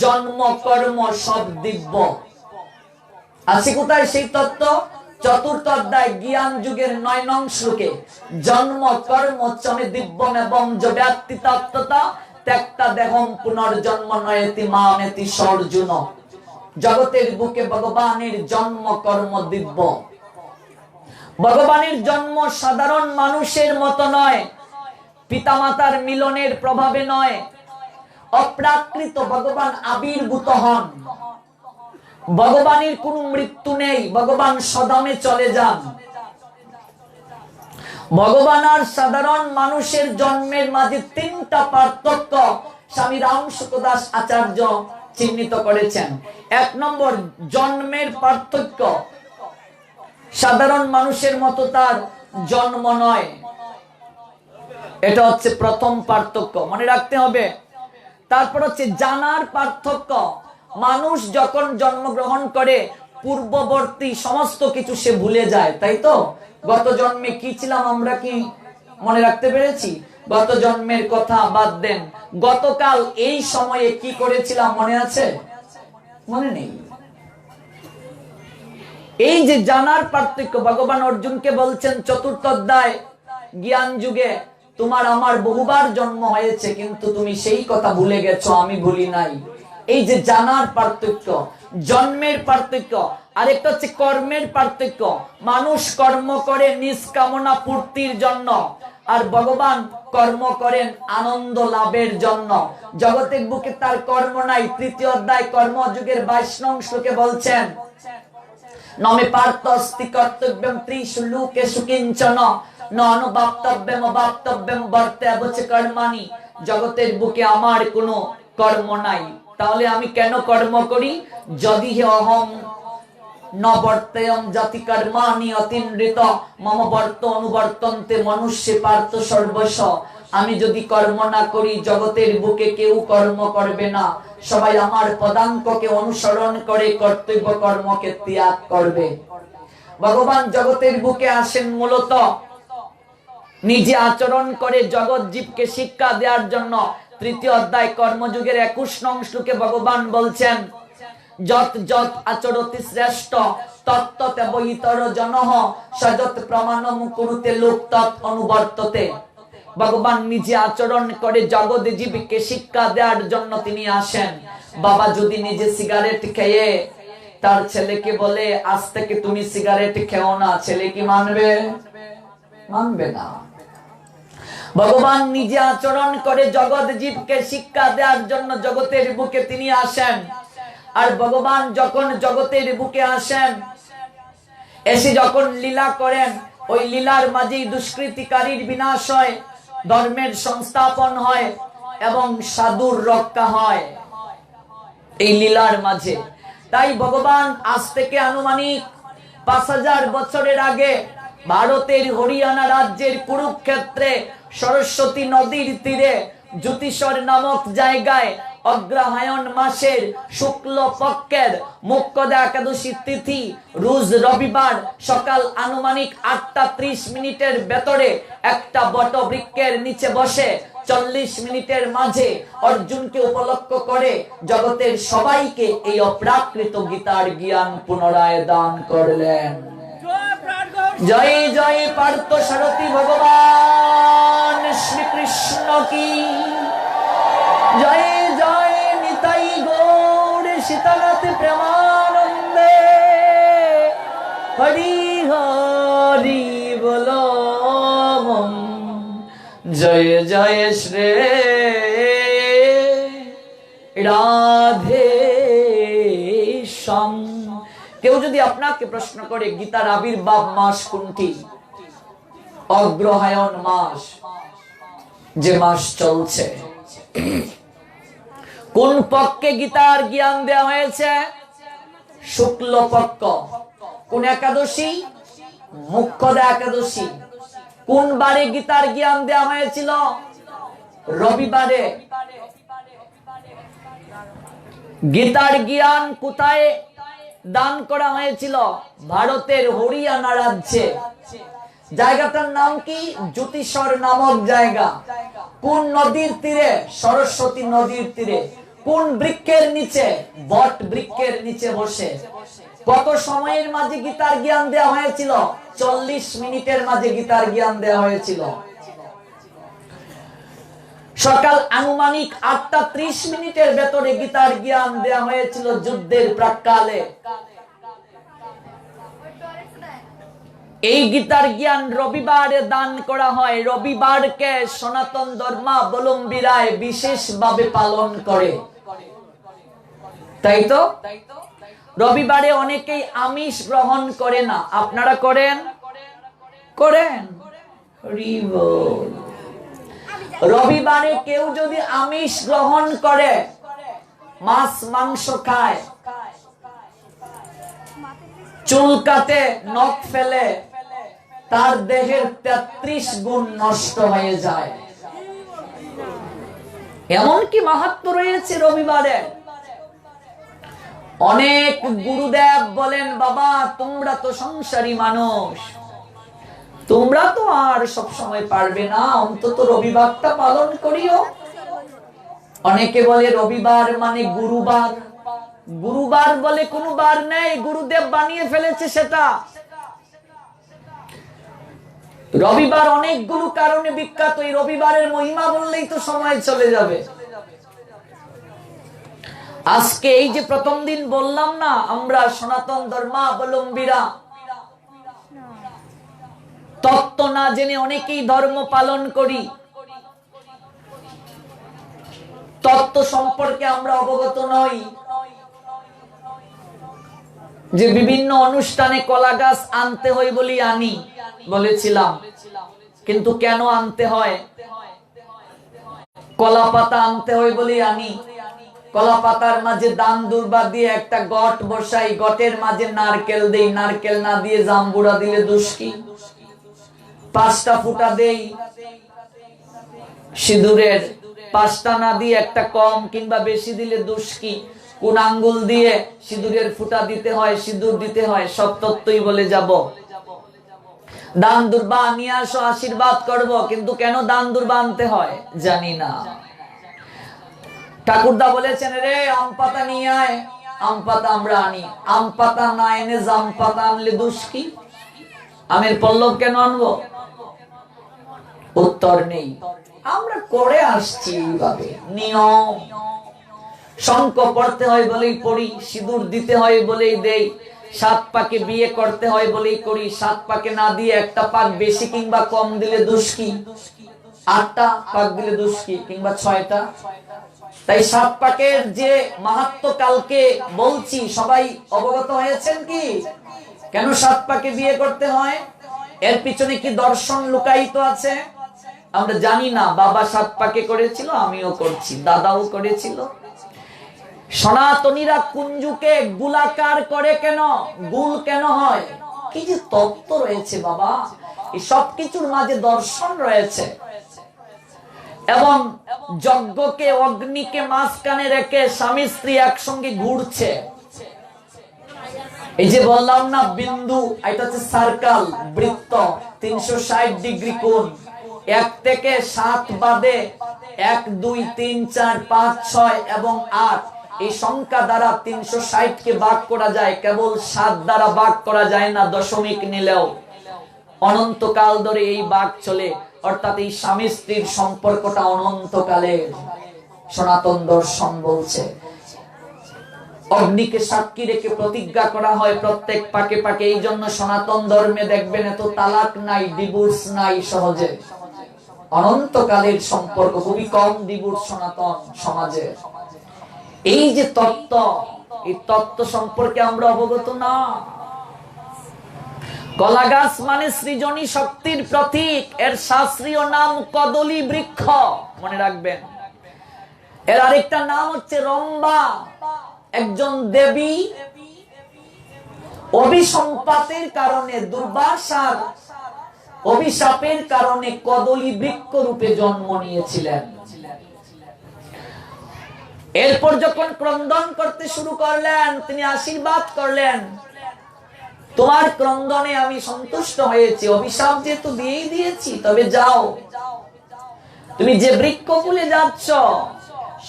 জন্ম কর্ম সব দিব্য। আছে কোথায় সেই তত্ত্ব? চতুর্থ অধ্যায় জ্ঞান যুগের 9 নং শ্লোকে, জন্ম কর্ম চমে দিব্যম এবং ব্যাপ্তি তত্ত্বতা ত্যক্তা দেহম পুনর্জন্ম নয়তি মামেতি সর্জুন। জগতের বুকে ভগবানের জন্ম কর্ম দিব্য। ভগবানের জন্ম সাধারণ মানুষের মতো নয়, পিতামাতার মিলনের প্রভাবে নয়, অপ্রাকৃত ভগবান আবির্ভূত হন। ভগবানের কোনো মৃত্যু নেই, ভগবান সদামে চলে যান। ভগবান আর সাধারণ মানুষের জন্মের মাঝে 3টা পার্থক্য স্বামী রামসুখদাস আচার্য চিহ্নিত করেছেন। 1 নম্বর, জন্মের পার্থক্য। সাধারণ মানুষের মতো তার জন্ম নয়, এটা হচ্ছে প্রথম পার্থক্য, মনে রাখতে হবে। তারপর হচ্ছে জানার পার্থক্য। মানুষ যখন জন্মগ্রহণ করে পূর্ববর্তী সমস্ত কিছু সে ভুলে যায়, তাই তো? গত জন্মে কি ছিলাম আমরা কি মনে রাখতে পেরেছি? গত জন্মের কথা বাদ দেন, গতকাল এই সময়ে কি করেছিলাম মনে আছে? মনে নেই। এই যে জানার পার্থক্য, ভগবান অর্জুনকে বলছেন চতুর্থ অধ্যায় জ্ঞান যুগে, তোমার আমার বহুবার জন্ম হয়েছে কিন্তু তুমি সেই কথা ভুলে গেছো, আমি ভুলি নাই। এই যে জানার পার্থক্য, জন্মের পার্থক্য। আরেকটা হচ্ছে কর্মের পার্থক্য। মানুষ কর্ম করে নিষ্কামনা পূর্তির জন্য, আর ভগবান কর্ম করেন আনন্দ লাভের জন্য। জগতের বুকে তার কর্ম নাই। তৃতীয় অধ্যায় কর্মযুগের 22 নং শ্লোকে বলছেন, নমে পার্থস্তি কর্তব্যম ত্রিষু লোকেষু কিঞ্চন ন অনুবাপ্তব্যম অবাপ্তব্যম বর্তেবচ কর্মাণি। জগতের বুকে আমার কোনো কর্ম নাই, তাহলে আমি কেন কর্ম করি? যদি হে অহম ন বর্তেয়ম জাতি কর্মাণি অতিনৃত মম বর্ত অনুবর্তন্তে মনুষ্যে পার্থ সর্বস্ব। আমি যদি কর্ম না করি জগতের বুকে কেউ কর্ম করবে না, সবাই আমার পদাঙ্ককে অনুসরণ করে কর্তব্য কর্মকে ত্যাগ করবে। ভগবান জগতের বুকে আসেন মূলত নিজে আচরণ করে জগৎ জীবকে শিক্ষা দেওয়ার জন্য। তৃতীয় অধ্যায় কর্মযুগের 21 নং শ্লোকে ভগবান বলছেন, যত যত আচরতি শ্রেষ্ঠ তত্ত্বতে বহিতর জনঃ সযত প্রমাণম কুরুতে লোক তৎ অনুবর্ততে। ভগবান নিজে আচরণ করে জগৎ জীবকে শিক্ষা দেওয়ার জন্য তিনি আসেন। বাবা যদি নিজে সিগারেট খেয়ে তার ছেলেকে বলে আজ থেকে তুমি সিগারেট খেও না, ছেলে কি মানবে? মানবে না। ভগবান নিজে আচরণ করে জগৎ জীবকে শিক্ষা দেওয়ার জন্য জগতের বুকে তিনি আসেন। আর ভগবান যখন জগতের বুকে আসেন, এসে যখন লীলা করেন, ওই লীলার মাঝেই দুষ্কৃতিকারীর বিনাশ হয়, ধর্মের সংস্থাপন হয় এবং সাধুর রক্ষা হয় এই লীলার মাঝে। তাই ভগবান আজ থেকে আনুমানিক 5000 বছরের আগে ভারতের হরিয়ানা রাজ্যের কুরুক্ষেত্রে সরস্বতী নদীর তীরে জ্যোতিষর নামক জায়গায় অগ্রহায়ণ মাসের শুক্ল পক্ষের মুখ্যদা একাদশী তিথি রোজ রবিবার সকাল আনুমানিক 8:30 ভেতরে একটা বটবৃক্ষের নিচে বসে 40 মিনিটের মাঝে অর্জুনকে উপলক্ষ করে জগতের সবাইকে এই অপ্রাকৃত গীতার জ্ঞান পুনরায় দান করলেন। জয় জয় পার্থ সারথী ভগবান শ্রীকৃষ্ণ কি জয়। জয় নিতাই গৌর সীতানাথ প্রেমানন্দে। হরি হরি বলো জয় জয় শ্রী রাধে শ্যাম। কেউ যদি আপনাকে প্রশ্ন করে গীতার আবির্ভাব মাস কোনটি? অগ্রহায়ণ মাস, যে মাস চলছে। কোন পক্ষে গীতার জ্ঞান দেওয়া হয়েছে? শুক্ল পক্ষ। কোন একাদশী? মুখ্যদা একাদশী। কোন বারে গীতার জ্ঞান দেওয়া হয়েছিল? রবিবারে। গীতার জ্ঞান কোথায় দান করা হয়েছিল? ভারতের হরিয়ানা রাজ্যে। জায়গাটার নাম কি? জ্যোতিষর নামক জায়গা। কোন নদীর তীরে? সরস্বতী নদীর তীরে। কোন বৃক্ষের নিচে? বট বৃক্ষের নিচে বসে। কত সময়ের মাঝে গীতার জ্ঞান দেওয়া হয়েছিল? 40 মিনিটের মাঝে গীতার জ্ঞান দেওয়া হয়েছিল। সকাল আনুমানিক 8:30 ভেতরে গীতার জ্ঞান দেওয়া হয়েছিল যুদ্ধের প্রাক্কালে। এই গীতার জ্ঞান রবিবারে দান করা হয়। রবিবারকে সনাতন ধর্মাবলম্বীরা বিশেষভাবে পালন করে, তাই তো? রবিবারে অনেকেই আমিষ গ্রহণ করে না। আপনারা করেন? করেন? রবিবারে কেউ যদি আমিষ গ্রহণ করে, মাছ মাংস খায়, চুল কাটে, নখ ফেলে, তার দেহের 33 গুণ নষ্ট হয়ে যায়। এমন কি মাহাত্ম্য রয়েছে রবিবারে। অনেক গুরুদেব বলেন, বাবা তোমরা তো সংসারী মানুষ, তোমরা তো আর সব সময় পারবে না, অন্তত রবিবারটা পালন করিও। অনেকে বলে রবিবার মানে গুরুবার। গুরুবার বলে কোনো বার নেই, গুরুদেব বানিয়ে ফেলেছে সেটা। রবিবার অনেকগুলো কারণে বিখ্যাত। এই রবিবারের মহিমা বললেই তো সময় চলে যাবে। আজকে এই যে প্রথম দিন বললাম না, আমরা সনাতন ধর্মাবলম্বীরা তত্ত্ব না জেনে অনেকেই ধর্ম পালন করি। তত্ত্ব সম্পর্কে আমরা অবগত নই। যে বিভিন্ন অনুষ্ঠানে কলা গাছ আনতে হয় বলি আনি, বলেছিলাম, কিন্তু কেন আনতে হয়? কলা পাতা আনতে হয় বলি আনি। কলা পাতার মাঝে দান দুর্বা দিয়ে একটা গট বসাই, গটের মাঝে নারকেল দেই, নারকেল না দিয়ে জাম্বুরা দিলে দোষ কি? 5টা ফুটা দেই সিঁদুরের, 5টা না দিয়ে একটা কম কিংবা বেশি দিলে দোষ কি? কোন আঙ্গুল দিয়ে সিঁদুরের ফুটা দিতে হয়, সিঁদুর দিতে হয়, সব তত্ত্বই বলে যাব। দান দুর্বা নিয়ে আসো, আশীর্বাদ করব, কিন্তু কেন দান দুর্বা আনতে হয় জানি না। ঠাকুরদা বলেছেন, রে আম পাতা নিয়ে আয়, আম পাতা আমরা আনি। আম পাতা না এনে জাম পাতা আনলে দোষ কি? আমের পল্লব কেন আনবো? উত্তর নেই। আমরা করে আসছি এইভাবে নিয়ম। শঙ্খ পড়তে হয় বলেই পড়ি, সিঁদুর দিতে হয় বলেই দেই, 7 পাকে বিয়ে করতে হয় বলেই করি। 7 পাকে না দিয়ে একটা পাক বেশি কিংবা কম দিলে দোষ কি? 8টা পাক দিলে দোষ কি? কিংবা 6টা? তাই 7 পাকের যে মাহাত্ম্য কালকে বলছি, সবাই অবগত হয়েছেন কি? কেন 7 পাকে বিয়ে করতে হয়? এর পিছনে কি দর্শন লুকায়িত আছে আমরা জানি না। বাবা 7 পাকে করেছিল, আমিও করছি, দাদাও করেছিল। সনাতনীরা কুঞ্জুকে গোলাকার করে কেন? গুল কেন হয়? কি যে তত্ত্ব রয়েছে বাবা, এই সবকিছুর মাঝে দর্শন রয়েছে। এবং যজ্ঞকে, অগ্নিকে মাঝখানে রেখে স্বামী স্ত্রী একসঙ্গে ঘুরছে। এই যে বললাম না বিন্দু, এটা হচ্ছে সার্কেল, বৃত্ত, 360 ডিগ্রি কোণ। 1 থেকে 7 বাদে 1, 2, 3, 4, 5, 6 এবং 8 এই সংখ্যা দ্বারা 360 কে ভাগ করা যায়। কেবল 7 দ্বারা ভাগ করা যায় না, দশমিক নিলেও। অনন্তকাল ধরে এই ভাগ চলে, অর্থাৎ এই স্বামী স্ত্রীর সম্পর্কটা অনন্তকালের। সনাতন দর্শন বলছে অগ্নিকে সাক্ষী রেখে প্রতিজ্ঞা করা হয় প্রত্যেক পাকে পাকে। এই জন্য সনাতন ধর্মে দেখবেন এত তালাক নাই, ডিভোর্স নাই সহজে। অনন্তকালের সম্পর্ক, খুবই কম ডিভোর্স সনাতন সমাজে। এই যে তত্ত্ব, এই তত্ত্ব সম্পর্কে আমরা অবগত না। কলা গাছ মানে সৃজনী শক্তির প্রতীক। এর শাস্ত্রীয় নাম কদলী বৃক্ষ, মনে রাখবেন। এর আরেকটা নাম হচ্ছে রম্ভা, একজন দেবী অভিসম্পাতের কারণে, দুর্বাসার অভিশাপের কারণে কদলী বৃক্ষ রূপে জন্ম নিয়েছিলেন। এরপর যখন ক্রন্দন করতে শুরু করলেন, তিনি আশীর্বাদ করলেন, তোমার ক্রন্দনে আমি সন্তুষ্ট হয়েছি, অভিশাপ যেহেতু দিয়েই দিয়েছি, তবে যাও, তুমি যে বৃক্ষ মূলে যাচ্ছ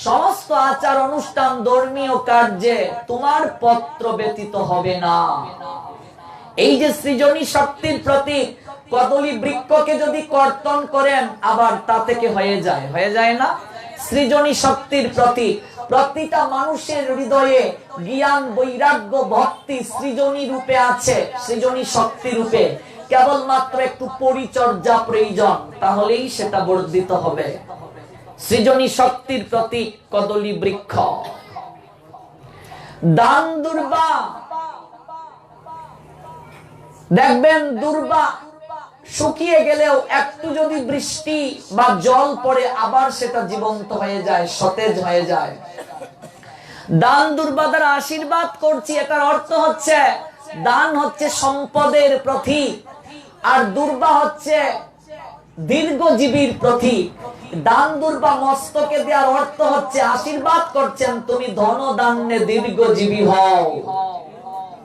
সমস্ত আচার অনুষ্ঠান ধর্মীয় কার্যে তোমার পত্র ব্যতীত হবে না। এই যে সৃজনী শক্তির প্রতীক কদলী বৃক্ষকে যদি কর্তন করেন আবার তা থেকে হয়ে যায় না? সৃজনী শক্তির প্রতীক প্রতিটা মানুষের হৃদয়ে জ্ঞান বৈরাগ্য ভক্তি সৃজনী রূপে আছে, সৃজনী শক্তি রূপে। কেবলমাত্র একটু পরিচর্যা প্রয়োজন, তাহলেই সেটা বর্ধিত হবে। সৃজনী শক্তির প্রতীক কদলী বৃক্ষ। দান দুর্বা, দেখবেন দুর্বা শুকিয়ে গেলেও একটু যদি বৃষ্টি বা জল পড়ে আবার সেটা জীবন্ত হয়ে যায়, সতেজ হয়ে যায়। দান দুর্বা দ্বারা আশীর্বাদ করছি, এটার অর্থ হচ্ছে দান হচ্ছে সম্পদের প্রতীক আর দুর্বা হচ্ছে দীর্ঘজীবীর প্রতীক। দান দুর্বা মস্তকে দেওয়ার অর্থ হচ্ছে আশীর্বাদ করছেন তুমি ধন দান্যে দীর্ঘজীবী হও।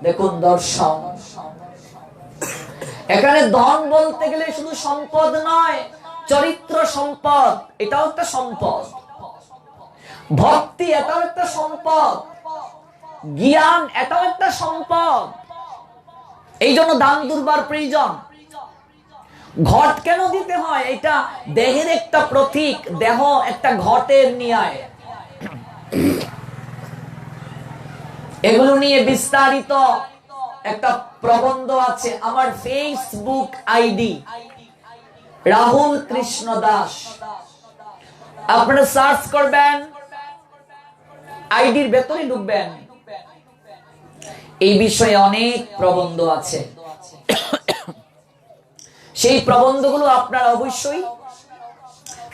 দেখুন দর্শন, এখানে ধন বলতে গেলে শুধু সম্পদ নয়, চরিত্র সম্পদ এটাও একটা সম্পদ, ভক্তি এটাও একটা সম্পদ, জ্ঞান এটাও একটা সম্পদ। এই জন্য দান দুর্বার প্রয়োজন। ঘট কেন দিতে হয়? এটা দেহের একটা প্রতীক, দেহ একটা ঘটের ন্যায়। এগুলো নিয়ে বিস্তারিত একটা প্রবন্ধ আছে আমার ফেসবুক আইডি রাহুল কৃষ্ণ দাস, আপনারা সার্চ করবেন, আইডির ভেতরে ঢুকবেন, এই বিষয়ে অনেক প্রবন্ধ আছে। সেই প্রবন্ধগুলো আপনারা অবশ্যই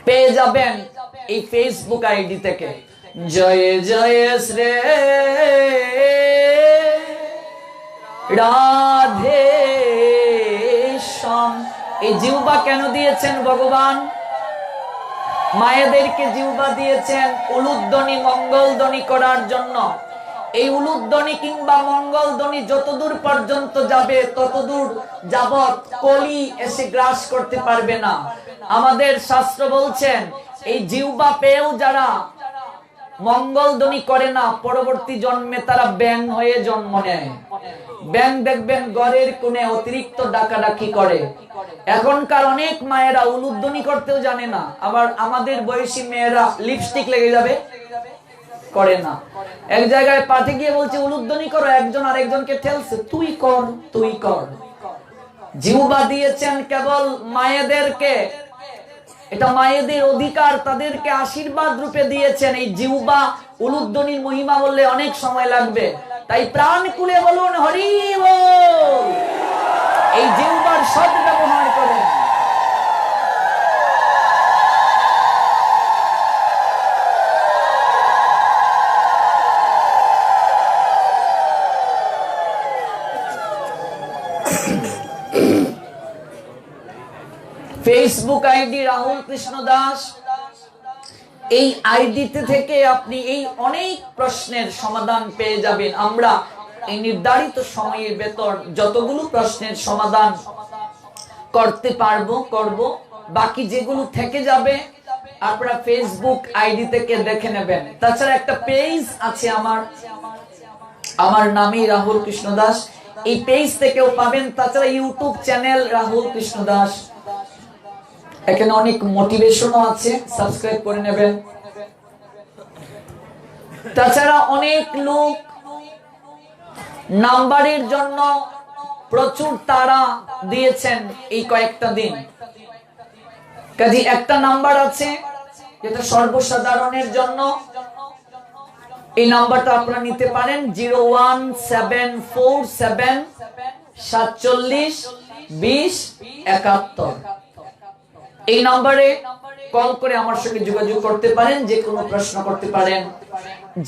পেয়ে যাবেন এই ফেসবুক আইডি থেকে। জয় জয় শ্রী রাধে শ্যাম। এই জিহ্বা কেন দিয়েছেন ভগবান? মায়েদেরকে জিহ্বা দিয়েছেন উলুধ্বনি মঙ্গলধ্বনি করার জন্য। এই উলুধ্বনি কিংবা মঙ্গলধ্বনি যতদূর পর্যন্ত যাবে ততদূর যাবত কলি এসে গ্রাস করতে পারবে না। আমাদের শাস্ত্র বলছেন এই জিহ্বা পেয়েও যারা মঙ্গলধ্বনি করে না পরবর্তী জন্মে তারা ব্যাঙ হয়ে জন্ম নেয়। ব্যাঙ দেখবেন ঘরের কোণে অতিরিক্ত ডাকাডাকি করে। এখনকার অনেক মায়েরা উলুধ্বনি করতেও জানে না, আবার আমাদের বয়সী মেয়েরা লিপস্টিক লেগে যাবে করে না। এক জায়গায় পাঠে গিয়ে বলছে উলুধ্বনি করো, একজন আরেকজনকে ঠেলছে তুই কর তুই কর। জিহ্বা দিয়েছেন কেবল মায়েদেরকে, এটা মায়েদের অধিকার, তাদেরকে আশীর্বাদ রূপে দিয়েছেন। এই জিহ্বা উলুধ্বনির মহিমা বললে অনেক সময় লাগবে, তাই প্রাণ খুলে বলুন হরি বল। এই জিহ্বার সৎ ব্যবহার করেন। ফেসবুক আইডি রাহুল কৃষ্ণ দাস, এই আইডিতে থেকে আপনি এই অনেক প্রশ্নের সমাধান পেয়ে যাবেন। আমরা এই নির্ধারিত সময়ের ভেতর যতগুলো প্রশ্নের সমাধান করতে পারবো করব, বাকি যেগুলো থেকে যাবে আপনারা ফেসবুক আইডি থেকে দেখে নেবেন। তাছাড়া একটা পেজ আছে আমার নামই রাহুল কৃষ্ণ দাস, এই পেজ থেকেও পাবেন। তাছাড়া ইউটিউব চ্যানেল রাহুল কৃষ্ণ দাস, এখানে অনেক মোটিভেশনও আছে, সাবস্ক্রাইব করে নেবেন। তাছাড়া অনেক লোক নাম্বারের জন্য প্রচুর তাড়া দিয়েছেন এই কয়েকটা দিন। কাজে একটা নাম্বার আছে যেটা সর্বসাধারণের জন্য, এই নাম্বারটা আপনারা নিতে পারেন 01747472071। এই নম্বরে কল করে আমার সঙ্গে যোগাযোগ করতে পারেন, যে কোনো প্রশ্ন করতে পারেন।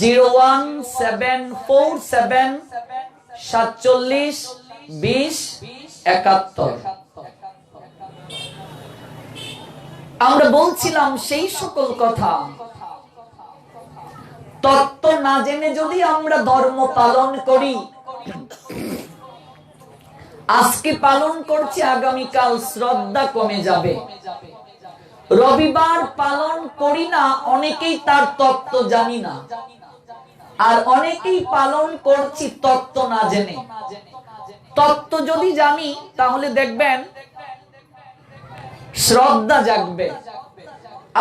01747472071। আমরা বলছিলাম সেই সকল কথা, তত্ত্ব না জেনে যদি আমরা ধর্ম পালন করি, আজকে পালন করছি আগামীকাল শ্রদ্ধা কমে যাবে। রবিবার পালন করি না, অনেকেই তার তত্ত্ব জানি না, আর অনেকেই পালন করছি তত্ত্ব না জেনে। তত্ত্ব যদি জানি তাহলে দেখবেন শ্রদ্ধা জাগবে।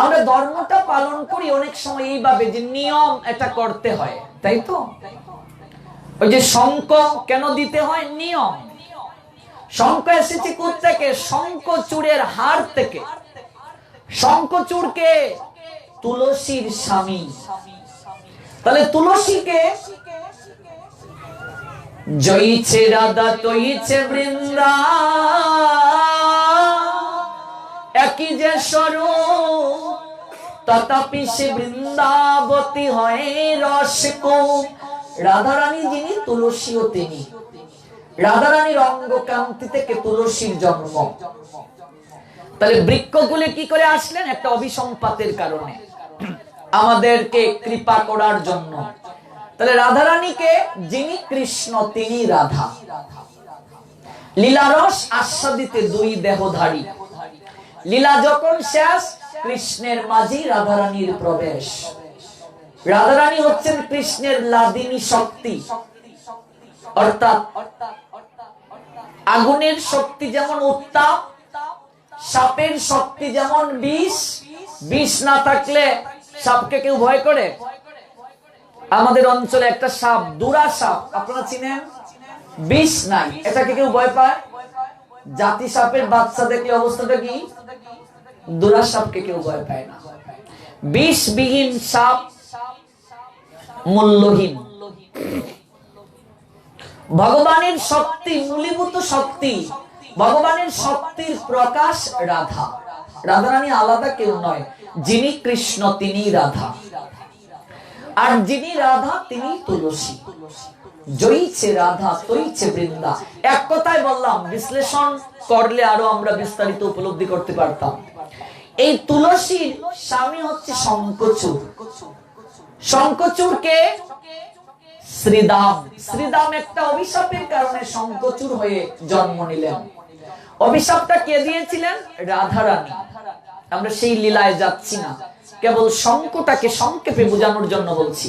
আমরা ধর্মটা পালন করি অনেক সময় এইভাবে যে নিয়ম এটা করতে হয়, তাই তো? ওই যে শঙ্খ কেন দিতে হয়? নিয়ম। শঙ্খ এসেছে কোত্থেকে? শঙ্খচূড়ের হাড় থেকে। শঙ্খচূড়কে তুলসীর স্বামী, তাহলে তুলসীকে জয়ীছে রাধা তৈছে বৃন্দা, একই যে স্বরূপ তথাপি সে বৃন্দাবতী হয় রসকূপ। রাধারানী যিনি, তুলসীও তিনি। রাধারানীর অঙ্গকান্তি থেকে তুলসীর জন্ম। তাহলে বৃক্ষগুলি কি করে আসলেন? একটা অভিসম্পাতের কারণে, আমাদেরকে কৃপা করার জন্য। তাহলে রাধারানীকে যিনি কৃষ্ণ তিনি রাধা। লীলারস আস্বাদিতে দুই দেহধারী। লীলা যখন শেষ, কৃষ্ণের মাঝে রাধারানীর প্রবেশ। রাধারানী হচ্ছেন কৃষ্ণের লাদিনী শক্তি, অর্থাৎ আগুনের শক্তি যেমন উত্তাপ, সাপের শক্তি যেমন বিষ। বিষ না থাকলে সাপকে কেউ ভয় করে? আমাদের অঞ্চলে একটা সাপ, দুরা সাপ, আপনারা চিনেন? বিষ নাই, এটাকে কেউ ভয় পায়? জাতি সাপের বাচ্চা দেখলে অবস্থাটা কি? দুরা সাপকে কেউ ভয় পায় না। বিষবিহীন সাপ মূল্যহীন। ভগবানের শক্তি, মূলীভূত শক্তি, ভগবানের শক্তির প্রকাশ রাধা। রাধারানী আলাদা কেউ নয়, যিনি কৃষ্ণ তিনি রাধা, আর যিনি রাধা তিনি তুলসী। জয়ীছে রাধা তৈছে বৃন্দা। এক কথায় বললাম, বিশ্লেষণ করলে আরো আমরা বিস্তারিত উপলব্ধি করতে পারতাম। এই তুলসীর স্বামী হচ্ছে শঙ্খচূড়। শঙ্খচূড়কে শ্রীদাম। শ্রীদাম একটা অভিশাপের কারণে শঙ্খচূড় হয়ে জন্ম নিলেন। অভিশাপটা কে দিয়েছিলেন? রাধারানী। আমরা সেই লীলায় যাচ্ছি না, কেবল শঙ্খটাকে সংক্ষেপে বোঝানোর জন্য বলছি।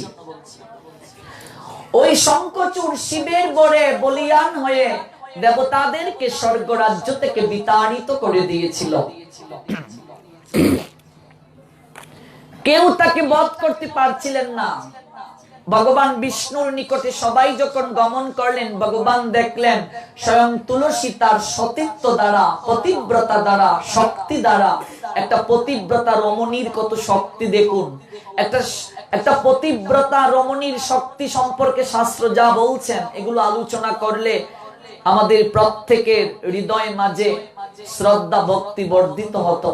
ওই শঙ্খচূড় শিবের বরে বলিয়ান হয়ে দেবতাদেরকে স্বর্গ রাজ্য থেকে বিতাড়িত করে দিয়েছিল। কেউ তাকে বধ করতে পারছিলেন না। ভগবান বিষ্ণুর নিকটে সবাই যখন গমন করলেন, ভগবান দেখলেন স্বয়ং তুলসী তার সতীত্ব দ্বারা, পতিব্রতা দ্বারা, শক্তি দ্বারা, একটা পতিব্রতা রমণীর কত শক্তি দেখুন। একটা পতিব্রতা রমণীর শক্তি সম্পর্কে শাস্ত্র যা বলছেন, এগুলো আলোচনা করলে আমাদের প্রত্যেকের হৃদয় মাঝে শ্রদ্ধা ভক্তি বর্ধিত হতো,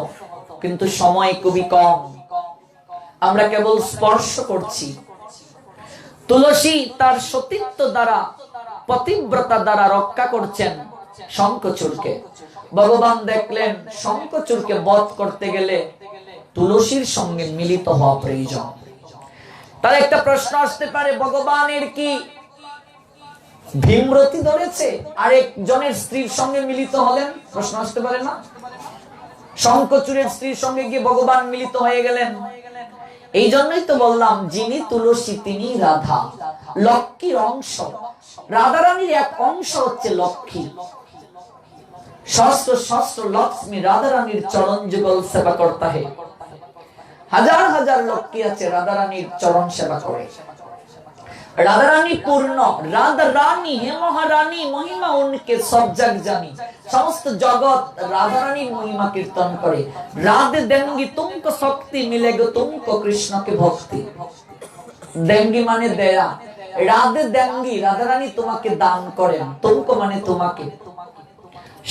কিন্তু সময় খুবই কম। আমরা কেবল স্পর্শ করছি। তুলসী তার সতীত্ব দ্বারা, পতিব্রতা দ্বারা রক্ষা করছেন শঙ্খচূড়কে। ভগবান দেখলেন শঙ্খচূড়কে বধ করতে গেলে তুলসীর সঙ্গে মিলিত হওয়া প্রয়োজন। তার একটা প্রশ্ন আসতে পারে, ভগবানের কি ভীমরতি ধরেছে, আরেকজনের স্ত্রীর সঙ্গে মিলিত হলেন? প্রশ্ন আসতে পারে না? শঙ্খচূড়ের স্ত্রীর সঙ্গে গিয়ে ভগবান মিলিত হয়ে গেলেন। এই জন্যই তো বললাম, যিনি তুলসী তিনি রাধা, লক্ষ্মীর অংশ। রাধারানীর এক অংশ হচ্ছে লক্ষ্মী। সহস্র সহস্র লক্ষ্মী রাধারানীর চরণ যুগল সেবা করতা হে। হাজার হাজার লক্ষ্মী আছে রাধারানীর চরণ সেবা করে। রাধারানী পূর্ণ, রাধা রানী হে মহারানী, মহিমা উনকে সব জগ জানি। সমস্ত জগৎ রাধারানীর মহিমা কীর্তন করে। রাধে দেঙ্গি তুমকো শক্তি মিলেগো তুমকো কৃষ্ণকে ভক্তি। দেঙ্গি মানে দেয়া, রাধে দেঙ্গি রাধারানী তোমাকে দান করেন, তুমকো মানে তোমাকে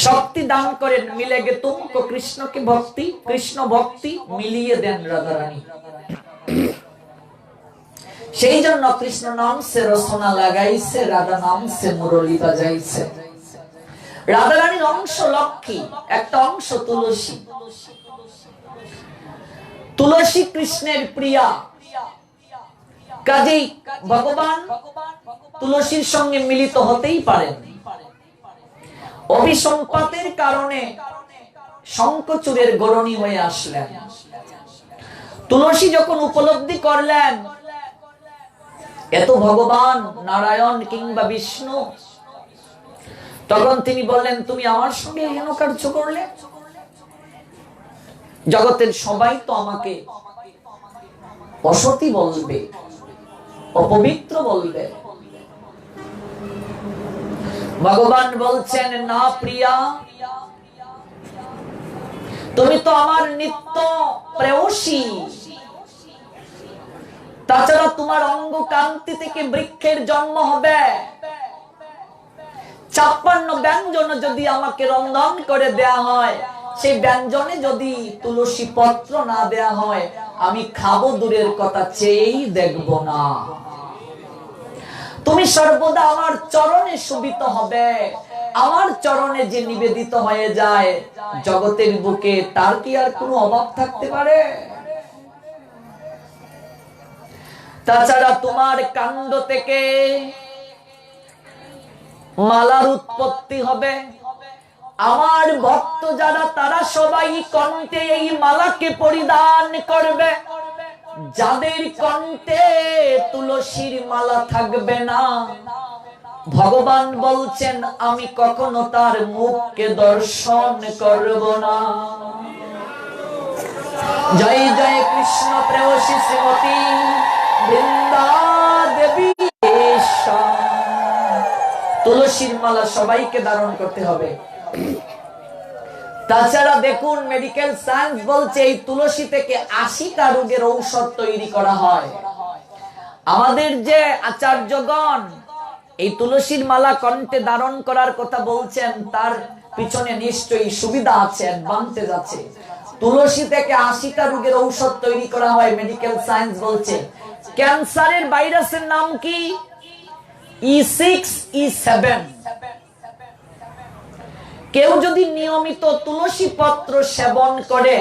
শক্তি দান করেন, মিলেগে তুমকো কৃষ্ণকে ভক্তি, কৃষ্ণ ভক্তি মিলিয়ে দেন রাধারানী। সেই জন্য কৃষ্ণ নাম সে রসনা লাগাইছে, রাধা নাম সে মুরলী বাজাইছে। রাধারানীর অংশ লক্ষ্মী, একটা অংশ তুলসী। তুলসী কৃষ্ণের প্রিয়া, কাজেই ভগবান তুলসীর সঙ্গে মিলিত হতেই পারেন। অভিসম্পাতের কারণে শঙ্খচূড়ের গরণী হয়ে আসলেন। তুলসী যখন উপলব্ধি করলেন এত ভগবান নারায়ণ কিংবা বিষ্ণু, তখন তিনি বললেন, তুমি আমার সঙ্গে হেন কার্য করলে? জগতের সবাই তো আমাকে অসতী বলবে, অপবিত্র বলবে। ভগবান বলছেন, না প্রিয়া, তুমি তো আমার নিত্য প্রেয়সী। তাছাড়া তোমার অঙ্গ কান্তি থেকে বৃক্ষের জন্ম হবে। 56 ব্যঞ্জন যদি আমাকে রন্ধন করে দেয়া হয়, সেই ব্যঞ্জনে যদি তুলসী পত্র না দেয়া হয়, আমি খাবো দূরের কথা, চেয়েই দেখব না। তুমি সর্বদা আমার চরণে শোভিত হবে। আমার চরণে যে নিবেদিত হয়ে যায় জগতের বুকে, তার কি আর কোনো অভাব থাকতে পারে? তাছাড়া তোমার কাণ্ড থেকে মালার উৎপত্তি হবে। আমার ভক্ত যারা, তারা সবাই কণ্ঠে এই মালাকে পরিধান করবে। যাদের কণ্ঠে তুলসীর মালা থাকবে না, ভগবান বলছেন, আমি কখনো তার মুখকে দর্শন করব না। জয় জয় কৃষ্ণ প্রেয়সী শ্রীমতী বৃন্দা দেবী। তুলসীর মালা সবাইকে ধারণ করতে হবে। তাছাড়া দেখুন, মেডিকেল সায়েন্স বলছে এই তুলসী থেকে 80টা রোগের ঔষধ তৈরি করা হয়। আমাদের যে আচার্যগণ এই তুলসীর মালা কণ্ঠে ধারণ করার কথা বলছেন, তার পিছনে নিশ্চয়ই সুবিধা আছে, অ্যাডভান্টেজ আছে। তুলসী থেকে 80টা রোগের ঔষধ তৈরি করা হয়, মেডিকেল সায়েন্স বলছে। ক্যান্সারের ভাইরাসের নাম কি? E6, E7। কেউ যদি নিয়মিত তুলসী পত্র সেবন করে,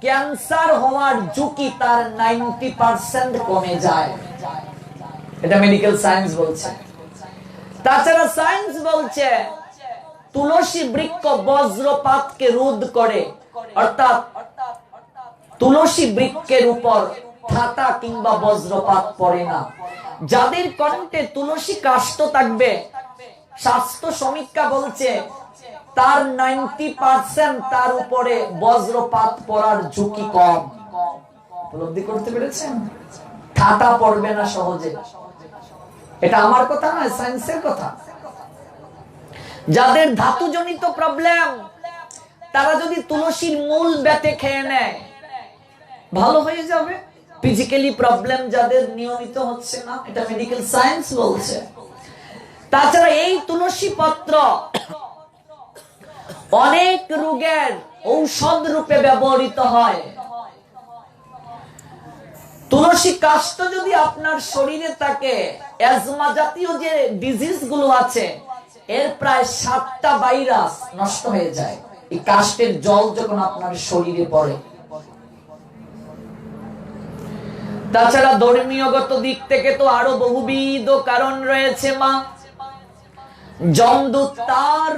ক্যান্সার হওয়ার ঝুঁকি তার 90% কমে যায়। এটা মেডিকেল সায়েন্স বলছে। তাছাড়া সায়েন্স বলছে তুলসী বৃক্ষ বজ্রপাতকে রোধ করে, অর্থাৎ তুলসী বৃক্ষের উপর ঠাটা কিংবা বজ্রপাত পড়ে না। যাদের কণ্ঠে তুলসী কাষ্ঠ থাকবে, স্বাস্থ্য সমীক্ষা বলছে তার 90% তার উপরে বজ্রপাত পড়ার ঝুঁকি কম। উপলব্ধি করতে পেরেছেন? ঠাটা পড়বে না সহজে। এটা আমার কথা নয়, সায়েন্সের কথা। যাদের ধাতুজনিত প্রবলেম, তারা যদি তুলসীর মূল বেটে খেয়ে নেয়, ভালো হয়ে যাবে। ফিজিক্যালি প্রবলেম যাদের নিয়মিত হচ্ছে না, এটা মেডিকেল সায়েন্স বলছে। তাছাড়া এই তুলসী পত্র অনেক রোগের ঔষধ রূপে ব্যবহৃত হয়। তুলসী কাষ্ঠ যদি আপনার শরীরে থাকে, অ্যাজমা জাতীয় যে ডিজিজ গুলো আছে, এর প্রায় 7টা ভাইরাস নষ্ট হয়ে যায় এই কাষ্ঠের জল যখন আপনার শরীরে পড়ে। তাছাড়া ধর্মীয়গত দিক থেকে তো আরো বহুবিধ কারণ রয়েছে। মা যমদূত তার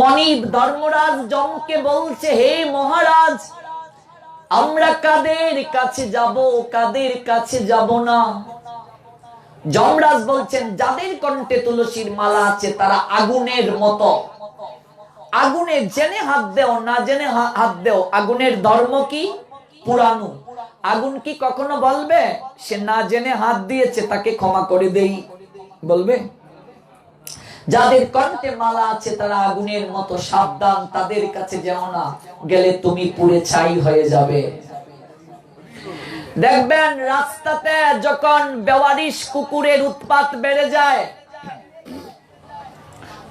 মনিব ধর্মরাজ যমকে বলছে, হে মহারাজ, আমরা কাদের কাছে যাব, কাদের কাছে যাব না? যমরাজ বলছেন, যাদের কণ্ঠে তুলসীর মালা আছে তারা আগুনের মতো। আগুনে জেনে হাত দেও, না জেনে হাত দেও, আগুনের ধর্ম কি? পুরানো। আগুন কি কখনো বলবে সে না জেনে হাত দিয়েছে, তাকে ক্ষমা করে দেই? বলবে? যাদের কণ্ঠে মালা আছে তারা আগুনের মতো, সাবধান, তাদের কাছে যেও না, গেলে তুমি পুড়ে ছাই হয়ে যাবে। দেখবেন রাস্তাতে যখন বেওয়ারিশ কুকুরের উৎপাত বেড়ে যায়,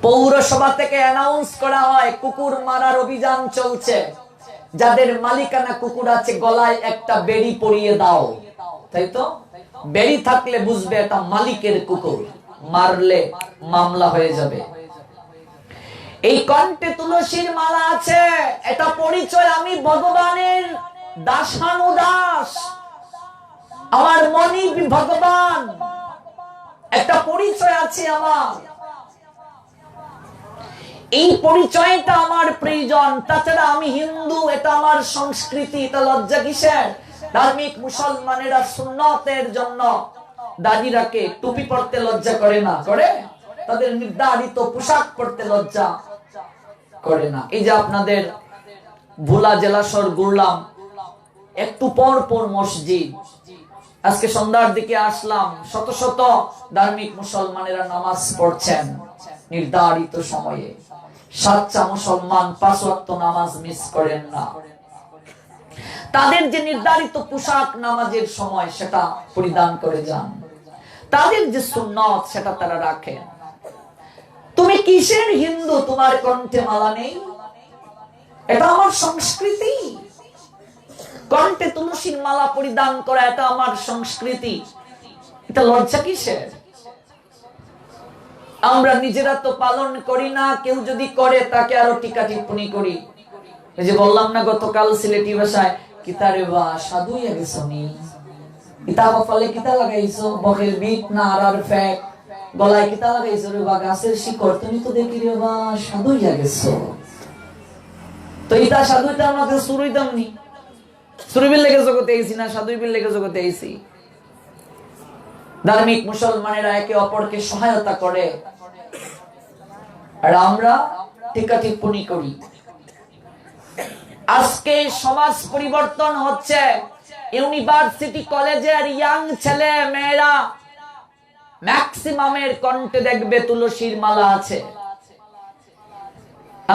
পৌরসভা থেকে অ্যানাউন্স করা হয় কুকুর মারার অভিযান চলছে। যাদের মালিকানা কুকুর আছে, গলায় একটা বেড়ি পরিয়ে দাও। তাই তো? বেড়ি থাকলে বুঝবে এটা মালিকের কুকুর, মারলে মামলা হয়ে যাবে। এই কণ্ঠে তুলসীর মালা আছে, এটা পরিচয় আমি ভগবানের দাসানুদাস, আমার মনি ভগবান, একটা পরিচয় আছে আমার। এই পরিচয়টা আমার প্রয়োজন। তাছাড়া আমি হিন্দু, এটা আমার সংস্কৃতি, এটা লজ্জা কিসের? ধার্মিক মুসলমানেরা সুন্নতের জন্য দাড়ি রাখে, টুপি পরতে লজ্জা করে না? করে। তাদের নির্ধারিত পোশাক পরতে লজ্জা করে না। এই যে আপনাদের ভোলা জেলাশহর ঘুরলাম, একটু পর পর মসজিদ। আজকে সন্ধ্যার দিকে আসলাম, শত শত ধার্মিক মুসলমানেরা নামাজ পড়ছেন নির্ধারিত সময়ে। সাচ্চা মুসলমান 5 ওয়াক্ত নামাজ মিস করেন না। তাদের যে নির্ধারিত পোশাক নামাজের সময় সেটা পরিধান করে যান। তাদের যে সুন্নত সেটা তারা রাখেন। তুমি কিসের হিন্দু? তোমার কণ্ঠে মালা নেই? এটা আমার সংস্কৃতি। কণ্ঠে তুলসীর মালা পরিধান করা এটা আমার সংস্কৃতি। এটা লজ্জা কিসের? আমরা নিজেরা তো পালন করি না, কেউ যদি করে তাকে আরো টিকা টিপ্পনি করি। এই যে বললাম না গতকাল সিলেটি ভাষায়, কিতারে বা সাধু হয়ে গেছো নি, কিতা কপালে কিতা লাগাইছো, বকের বিট না আরার ফ্যাক, গলায় কিতা লাগাইছো রে বা গাছের শিকড়, তুমি তো দেখি রে বা সাধু হয়ে গেছো। তো ইতা সাধু, এটা আমাদের শুরুই দামনি। সুরবিল লেগে জগতে আইছি না, সাধুইবিল লেগে জগতে আইছি। ধার্মিক মুসলমানেরা একে অপরকে সহায়তা করে, আর আমরা টিকা টিপ্পনি করি। আজকে সমাজ পরিবর্তন হচ্ছে। ইউনিভার্সিটি কলেজের ইয়াং ছেলে মেয়েরা ম্যাক্সিমামের কণ্ঠে দেখবে তুলসীর মালা আছে।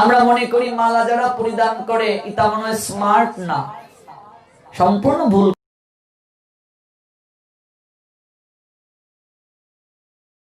আমরা মনে করি মালা যারা পরিধান করে এটা মনে হয় স্মার্ট না। সম্পূর্ণ ভুল।